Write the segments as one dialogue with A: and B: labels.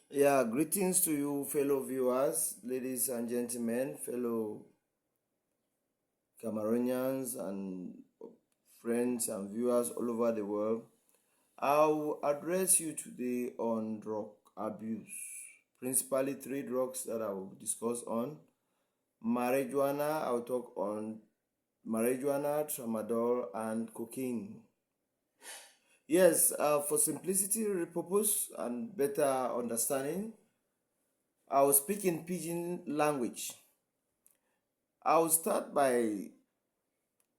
A: Yeah, greetings to you, fellow viewers, ladies and gentlemen, fellow Cameroonians and friends and viewers all over the world. I will address you today on drug abuse, principally three drugs that I will discuss on. Marijuana, I'll talk on marijuana, tramadol, and cocaine. Yes, for simplicity purpose and better understanding, I will speak in pidgin language. I will start by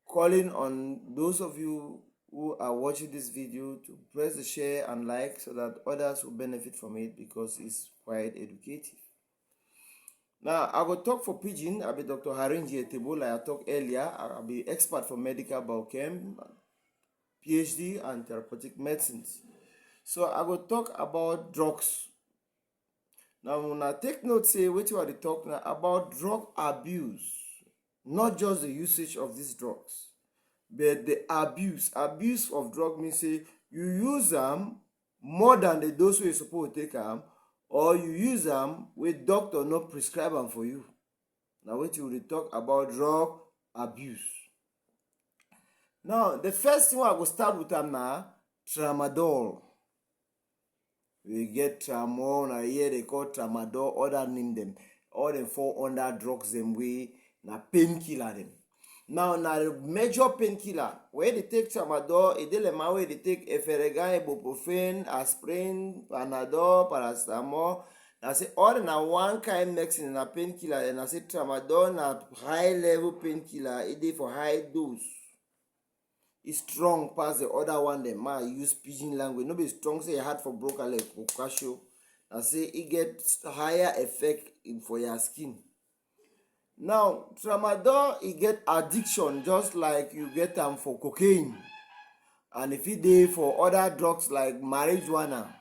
A: calling on those of you who are watching this video to press the share and like so that others will benefit from it because it's quite educative. Now, I will talk for Pidgin. I'll be Dr. Harinji Etebo, like I talked earlier. I'll be expert for medical biochem, PhD, and therapeutic medicines. So I will talk about drugs. Now, when I take note, say, what you are talking about drug abuse, not just the usage of these drugs. But the abuse of drug means say you use them more than the dose wey you suppose take am, or you use them wey doctor no prescribe am for you. Na wetin we dey talk about drug abuse. Now the first thing wey I go start with am na tramadol. We get tramol, na here they call tramadol, other name dem. All dem fall under drugs dem wey na painkiller dem. Now na the major painkiller wey dey take tramadol, e dey like man wey dey take eferegan, ibuprofen, aspirin, panadol, paracetamol. Na say all na one kind medicine na painkiller, and na say tramadol na high level painkiller, e dey for high dose. E strong pass the other one dem. Ma use pidgin language, no be strong say e hard for broken leg for casio. Na say e get higher effect for your skin. Now tramadol e get addiction just like you get am for cocaine, and e fit dey for other drugs like marijuana.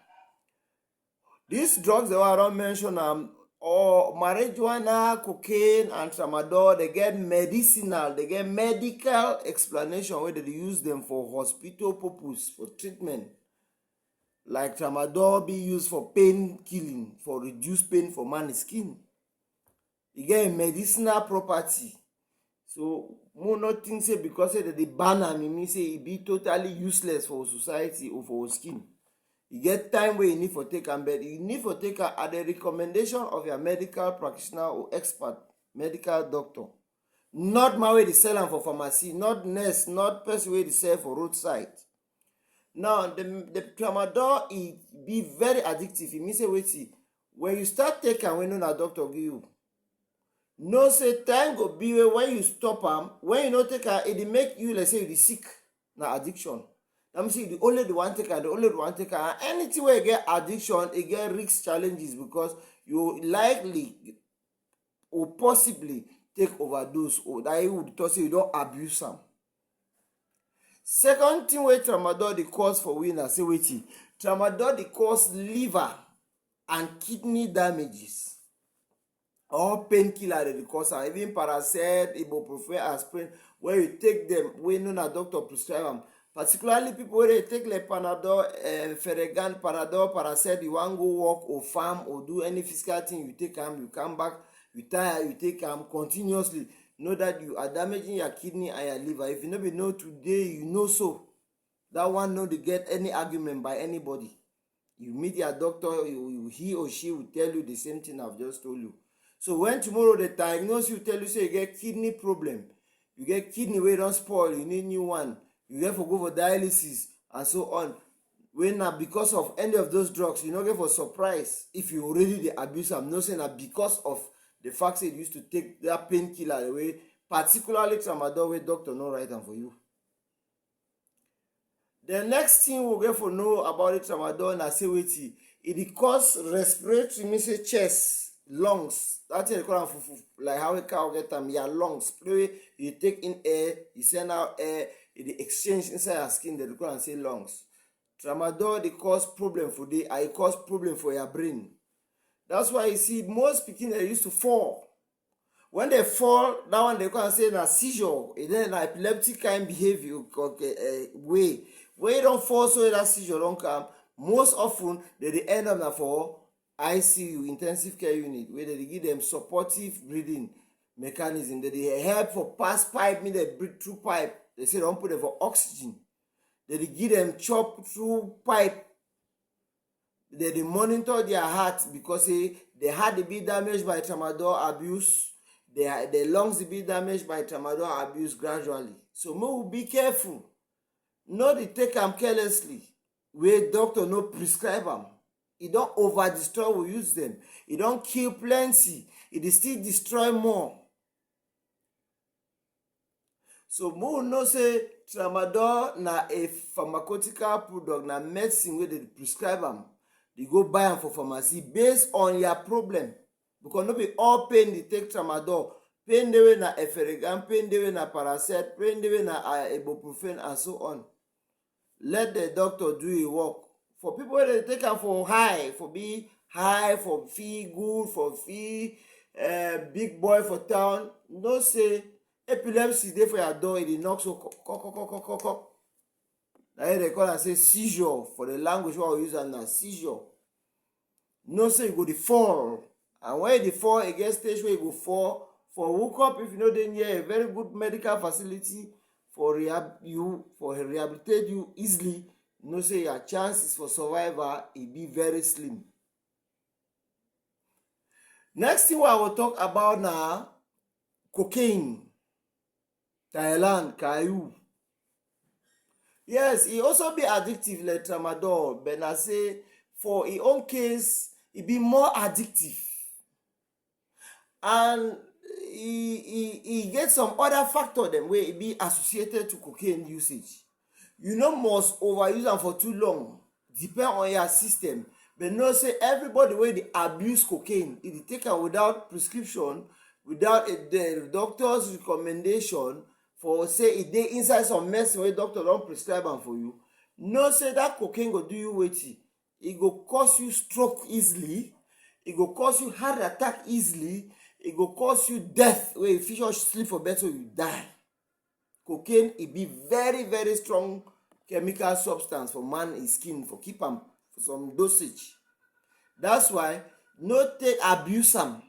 A: These drugs wey I don mention am, or marijuana, cocaine and tramadol, dey get medicinal, dey get medical explanation wey dey dey use dem for hospital purpose, for treatment. Like tramadol be used for pain killing, for reduce pain for man skin. E get a medicinal property. So mo no think say because say dem dey ban am e mean say e be totally useless for society or for skin. E get time wey you need for take am, but you need for take am at the recommendation of your medical practitioner or expert medical doctor. Not man wey dey sell am for pharmacy, not nurse, not person wey dey sell for roadside. Now the tramadol e be very addictive. E mean say wetin, when you start take am wey no na doctor give you, know say time go be wey when you stop am, when you no take am, e dey make you like say you dey sick. Na addiction. That mean say you dey only dey wan take am, dey only dey wan take am. And anything wey get addiction, e get risk challenges because you likely or possibly take overdose, or that you would talk say you don abuse am. Second thing wey tramadol dey cause for we na say wetin, tramadol dey cause liver and kidney damages. All painkiller dey cause am, even paracet, ibuprofen, aspirin, when you take dem wey no na doctor prescribe am. Particularly people wey dey take like panadol, feregan, panadol, paracet, you wan go work or farm or do any physical thing, you take am, you come back, you tire, you take am continuously. Know that you are damaging your kidney and your liver. If you no be know today, you know so. That one no dey get any argument by anybody. You meet your doctor, he or she will tell you the same thing I've just told you. So when tomorrow they diagnose you, tell you say you get kidney problem, you get kidney wey don spoil, you need new one, you get for go for dialysis and so on. When na because of any of those drugs, you no get for surprise if you already dey abuse am. No say na because of the fact say you used to take that painkiller away, particularly tramadol wey doctor no write am for you. The next thing we get for know about the tramadol na say wetin, e dey cause respiratory, mean say chest, lungs. That thing they call am fufu, like how a cow get am, your lungs. Spray, you take in air, you send out air, it dey exchange inside your skin, they call am say lungs. Tramadol dey cause problem for the, and e cause problem for your brain. That's why you see most pikin dey used to fall. When they fall, that one they call am say na seizure, e dey na epileptic kind behavior way. When you don fall so that seizure don come, most often they dey end up na for ICU, intensive care unit, where they give them supportive breathing mechanism. They help for pass pipe, mean they breathe through pipe. They say don't put them for oxygen. They give them chop through pipe. They monitor their heart because the heart be damaged by tramadol abuse. The lungs be damaged by tramadol abuse gradually. So we be careful. No dey take am carelessly wey doctor no prescribe am. E don over destroy we use dem. E don kill plenty. E dey still destroy more. So we know say tramadol na a pharmaceutical product, na medicine wey dey prescribe am. You go buy am for pharmacy based on your problem, because no be all pain dey take tramadol. Pain dey wey na efferegan, pain dey wey na paracet, pain dey wey na ibuprofen and so on. Let the doctor do e work. For people wey dey take am for high, for be high, for feel good, for feel big boy for town, know say epilepsy dey for your door, e dey knock so kok. Na here they call am say seizure. For the language wey we use am na seizure. Know say you go dey fall, and when you dey fall, e get stage where you go fall. For hook up, if you no dey near a very good medical facility for rehabilitate you easily, know say your chances for survival e be very slim. Next thing wey I will talk about na cocaine, Thailand, Caillou. Yes, e also be addictive like tramadol, but na say for e own case, e be more addictive. And e get some other factor dem wey e be associated to cocaine usage. You no must overuse am for too long, depend on your system. But know say everybody wey dey abuse cocaine, e dey take am without prescription, without the doctor's recommendation, for say e dey inside some medicine wey doctor don prescribe am for you. Know say that cocaine go do you wetin? E go cause you stroke easily, e go cause you heart attack easily, e go cause you death wey you fit just sleep for bed so you die. Cocaine e be very very strong chemical substance for man skin, for keep am for some dosage. That's why no take abuse am.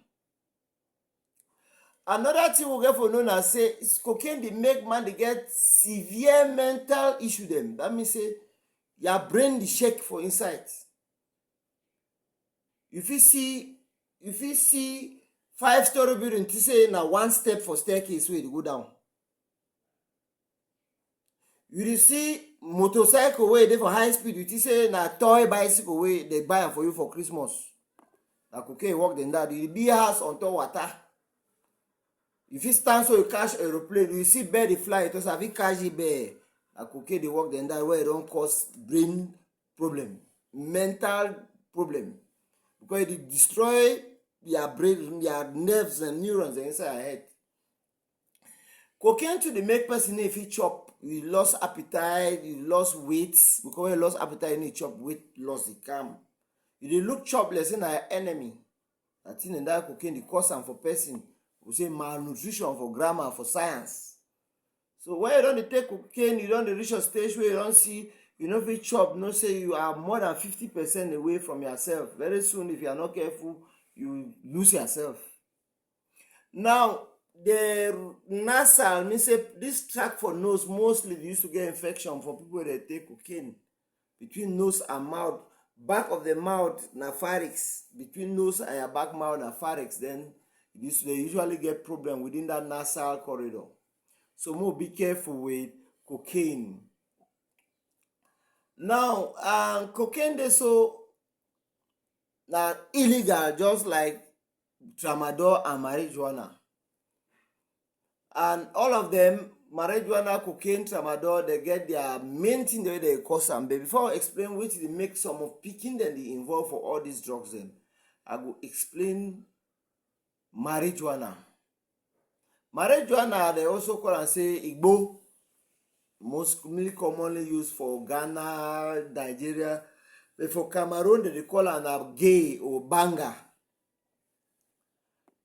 A: Another thing we get for know na say cocaine dey make man dey get severe mental issue dem. That mean say your brain dey shake for inside. You fit see 5-story building think say na one step for staircase wey dey go down. You dey see motorcycle wey dey for high speed, you think say na toy bicycle wey dey buy am for you for Christmas. Na cocaine work dem that. You dey build house on top water. You fit stand so you catch aeroplane, you see bird dey fly, you talk say I fit catch the bird. Na cocaine dey work dem that, wey e don cause brain problem, mental problem, because e dey destroy your brain, your nerves and neurons inside your head. Cocaine too dey make person no fit chop. You lost appetite, you lost weight, because when you lost appetite, you need chop, weight loss dey come. You dey look chopless, say na your enemy. Na thing dem that cocaine dey cause am for person. We say malnutrition for grammar, for science. So when you don dey take cocaine, you don dey reach a stage where you don see you no fit chop, know say you are more than 50% away from yourself. Very soon, if you are not careful, you lose yourself. Now, the nasal mean say this tract for nose mostly dey used to get infection for people wey dey take cocaine. Between nose and mouth, back of the mouth na pharynx. Between nose and your back mouth na pharynx. Then they usually get problem within that nasal corridor. So more be careful with cocaine. Now, cocaine dey so na illegal, just like tramadol and marijuana. And all of them, marijuana, cocaine, tramadol, they get their main thing wey dey cause am. But before I explain wetin dey make some of pikin dem dey involve for all these drugs dem, I go explain marijuana. Marijuana, they also call am say igbo, most commonly used for Ghana, Nigeria. But for Cameroon, they call am gay or banga.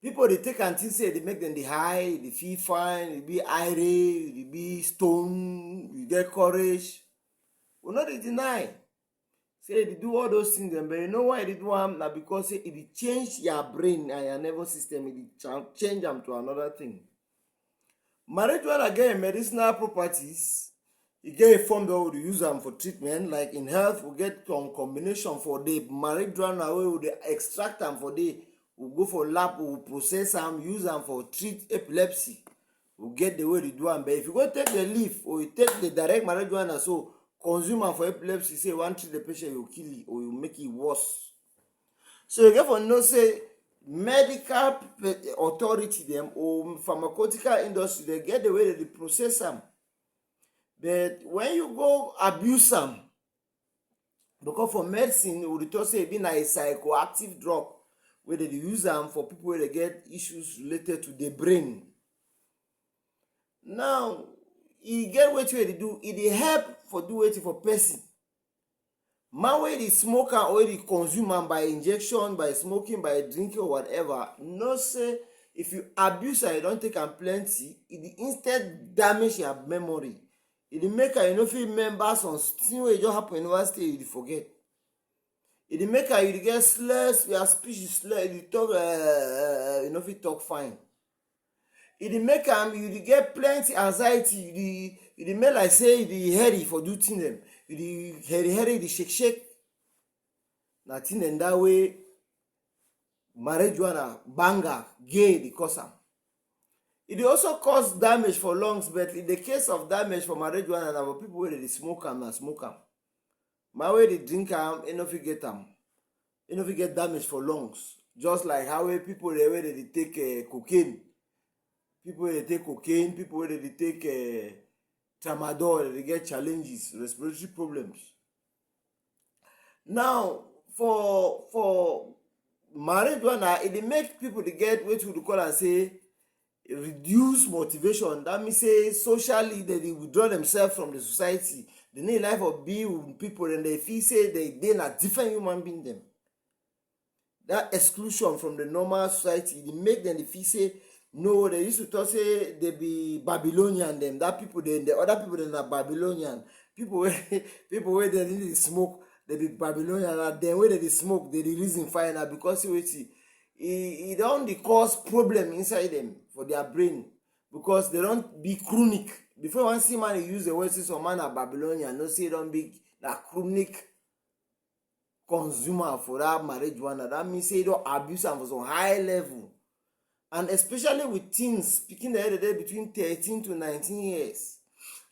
A: People dey take am think say dey make dem dey high, dey feel fine, dey be irate, dey be stone, you get courage. We no dey deny. Say they do all those things dem, but you know why e dey do am? Na because say e dey change your brain and your nervous system, e dey change am to another thing. Marijuana get medicinal properties. E get a form that we dey use am for treatment. Like in health, we get some combination for the marijuana wey we dey extract am for the, we go for lab, we process am, use am for treat epilepsy. We get the way they do am. But if you go take the leaf or you take the direct marijuana, so consume am for epilepsy, say you wan treat the patient, you kill it or you make it worse. So you get for know say medical authority dem or pharmaceutical industry, they get the way they dey process am. But when you go abuse am, because for medicine we dey talk say e be na a psychoactive drug wey dey dey use am for people wey dey get issues related to the brain. Now e get wetin e dey do, e dey help for do wetin for person. Man wey dey smoke am or wey dey consume am by injection, by smoking, by drinking or whatever, know say if you abuse am, you don take am plenty, e dey instead damage your memory. E dey make am you no fit remember some thing wey just happen in one state, you dey forget. E dey make am you dey get slurs, your speech is slur, you dey talk you no fit talk fine. E dey make am you dey get plenty anxiety, you dey make like say you dey hurry for do thing dem, you dey hurry, you dey shake. Na thing dem that way marijuana, banga, gay dey cause am. E dey also cause damage for lungs, but in the case of damage for marijuana, na for people wey dey smoke am, na smoke am. Man wey dey drink am, e no fit get am. E no fit get damage for lungs. Just like how people wey dey take cocaine, people wey dey take cocaine, people wey dey take Tramadol, dey get challenges, respiratory problems. Now for marijuana, e dey make people dey get wetin we dey call am say reduce motivation. That means say socially they dey withdraw themselves from the society. They need life of be with people and they feel say they na different human being dem. That exclusion from the normal society, dey make them dey feel say no, they used to talk say they be Babylonian dem. That people dem, the other people dem na Babylonian. People wey dey dey smoke, they be Babylonian. And dem wey dey smoke, they dey reason fine na because say wetin e don dey cause problem inside them for their brain, because they don be chronic. Before one see man use the word say some man na Babylonian, no say e don be na chronic consumer for that marijuana. That means say e don abuse am for some high level. And especially with teens, pikin dem dey between 13 to 19 years.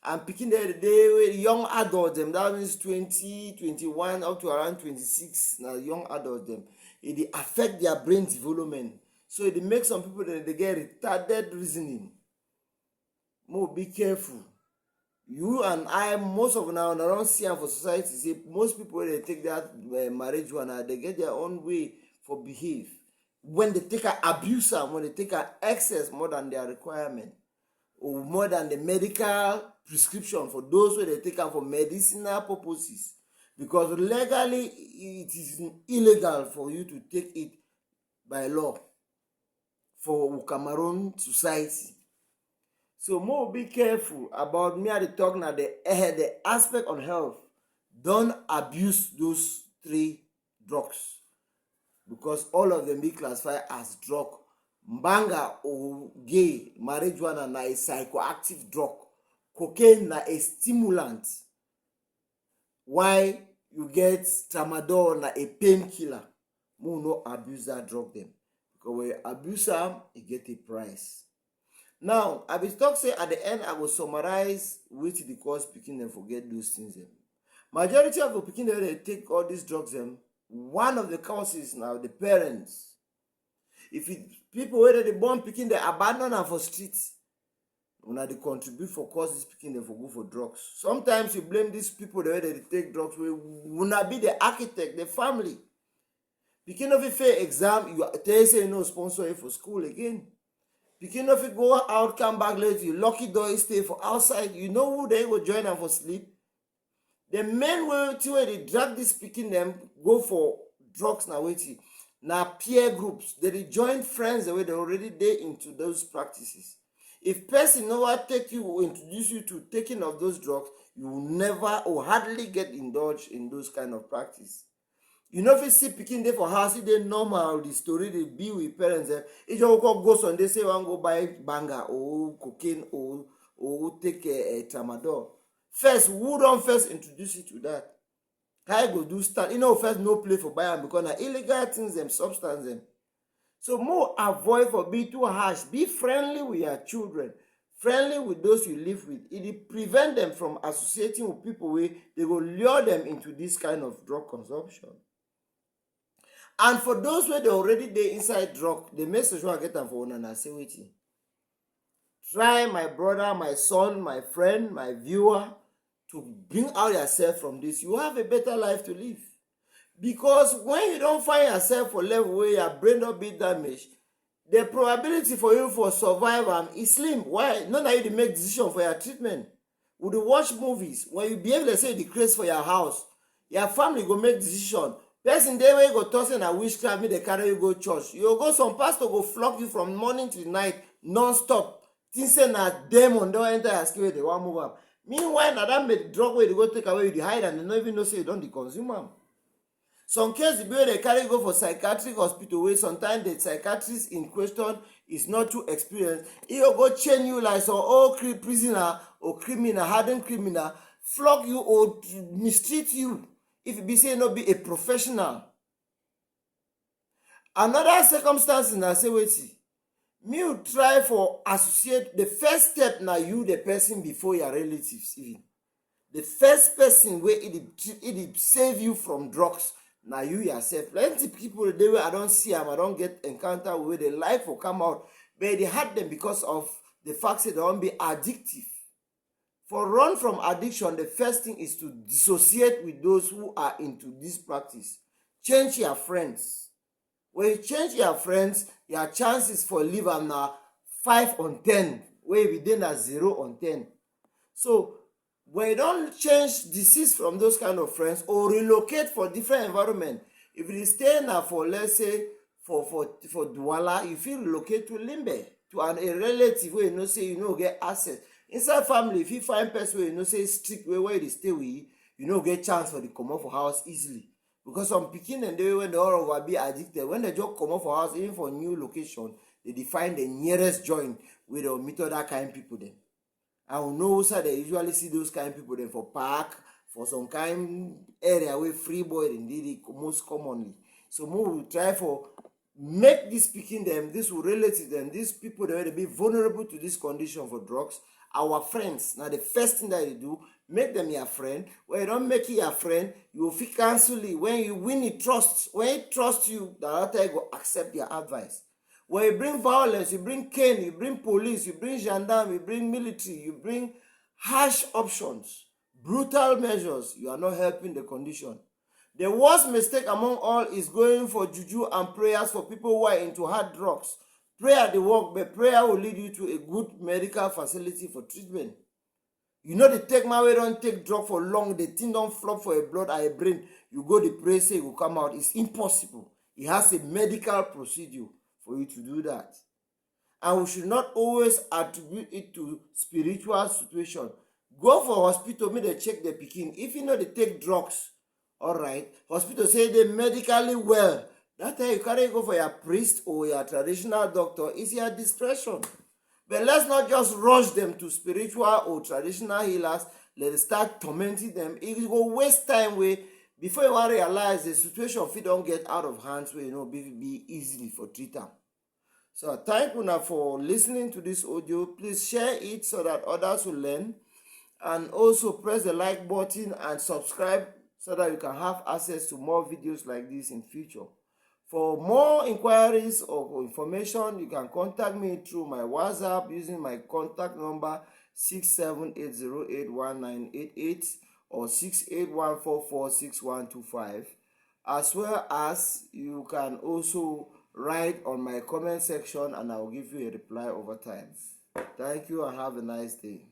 A: And pikin dem dey young adults dem, that means 20, 21 up to around 26, na young adults dem. E dey affect their brain development. So e dey make some people dey get retarded reasoning. Mo be careful. You and I, most of una don see am for society, say most people wey dey take that marijuana, they get their own way for behave. When they take an abuse am, when they take an excess more than their requirement, or more than the medical prescription for those wey dey take am for medicinal purposes. Because legally it is illegal for you to take it by law for Cameroon society. So more be careful about me. I dey talk na the aspect on health. Don't abuse those three drugs, because all of them be classified as drug. Banga or gay, marijuana na a psychoactive drug. Cocaine na a stimulant. Why you get Tramadol na a painkiller. Mo no abuse that drug them, because when you abuse am, e get a price. Now I bin talk say at the end I go summarize wetin dey cause pikin dem forget those things dem. Majority of the pikin dem dey take all these drugs dem, one of the causes na the parents. If people wey dey born pikin dey abandon am for street, una dey contribute for cause this pikin dem for go for drugs. Sometimes you blame these people wey dey take drugs, wey una be the architect, the family. Pikin no fit fail exam, you tell say you no sponsor you for school again. Pikin no fit go out, come back late, you lucky door stay for outside. You know who they go join am for sleep? The main way wey dey drag this pikin dem go for drugs na wetin? Na peer groups. They dey join friends wey dey already dey into those practices. If person no wan take you or introduce you to taking of those drugs, You will never or hardly get indulged in those kind of practice. You know, if you see pikin dey for house, e dey normal, the story dey be with parents. E just go Sunday say wan go buy banger or cocaine or take tramadol. First, who don first introduce you to that? How you go do start? First no play for buy am because na illegal things dem, substance dem. So more avoid for be too harsh. Be friendly with your children, friendly with those you live with. It dey prevent them from associating with people wey dey go lure them into this kind of drug consumption. And for those wey dey already dey inside drug, the message wey I get am for una na say wetin? Try, my brother, my son, my friend, my viewer, to bring out yourself from this. You have a better life to live. Because when you don't find yourself for level where your brain don be damaged, the probability for you for survival is slim. Why? Not that you dey make decision for your treatment. We dey watch movies. When you behave like say you dey craze for your house, your family go make decision. Person dey wey go talk say na witchcraft, make dey carry you go church. You go some pastor go flog you from morning till night non-stop. Think say na demon don enter your skin wey dey wan move am. Meanwhile, na that drug wey dey go take away, you dey hide and they no even know say you don dey consume am. Some cases wey dey carry go for psychiatric hospital wey sometimes the psychiatrist in question is not too experienced. He go chain you like some old prisoner or criminal, hardened criminal, flog you or mistreat you if e be say no be a professional. Another circumstance na say wetin? You try for associate. The first step na you the person before your relatives even. The first person wey it save you from drugs na you yourself. Plenty people dey wey I don see am, I don get encounter with, wey dey like for come out, but they hurt them because of the fact say they wan be addictive. For run from addiction, the first thing is to dissociate with those who are into this practice. Change your friends. When you change your friends, your chances for live am na 5 on 10, wey be dey na 0 on 10. So when you don change, desist from those kind of friends or relocate for different environment, if you stay na for, let's say, for Douala, you fit relocate to Limbe, to a relative wey you know say you no get access. Inside family, if you find person wey you know say strict way where you stay with, you no get chance for the comot for house easily. Because some pikin dem dey when they all over be addicted, when they just comot for house, even for new location, they dey find the nearest joint where they will meet other kind people dem. And we know say they usually see those kind people dem for park, for some kind area where free boy dem dey most commonly. So we will try for make this pikin dem, this relative dem, these people dem wey dey be vulnerable to this condition for drugs, our friends. Now the first thing that you do, make them your friend. When you don't make it your friend, you will feel cancel it. When you win it trust, when he trust you, the other time will accept your advice. When you bring violence, you bring cane, you bring police, you bring gendarme, you bring military, you bring harsh options, brutal measures, you are not helping the condition. The worst mistake among all is going for juju and prayers for people who are into hard drugs. Prayer dey work, but prayer will lead you to a good medical facility for treatment. You know the take man wey don take drug for long, the thing don flop for a blood and a brain, you go the pray say it will come out. It's impossible. It has a medical procedure for you to do that. And we should not always attribute it to spiritual situation. Go for hospital, make they check the pikin. If you know they take drugs, all right, hospital say they medically well. That time you carry go for your priest or your traditional doctor, it's your discretion. But let's not just rush them to spiritual or traditional healers. Let's start tormenting them. It will waste time where before you want to realize the situation fit don't get out of hands where be easily for treating. So thank you now for listening to this audio. Please share it so that others will learn. And also press the like button and subscribe so that you can have access to more videos like this in future. For more inquiries or information, you can contact me through my WhatsApp using my contact number 6780819888 or 6814461225. As well as you can also write on my comment section and I will give you a reply over time. Thank you and have a nice day.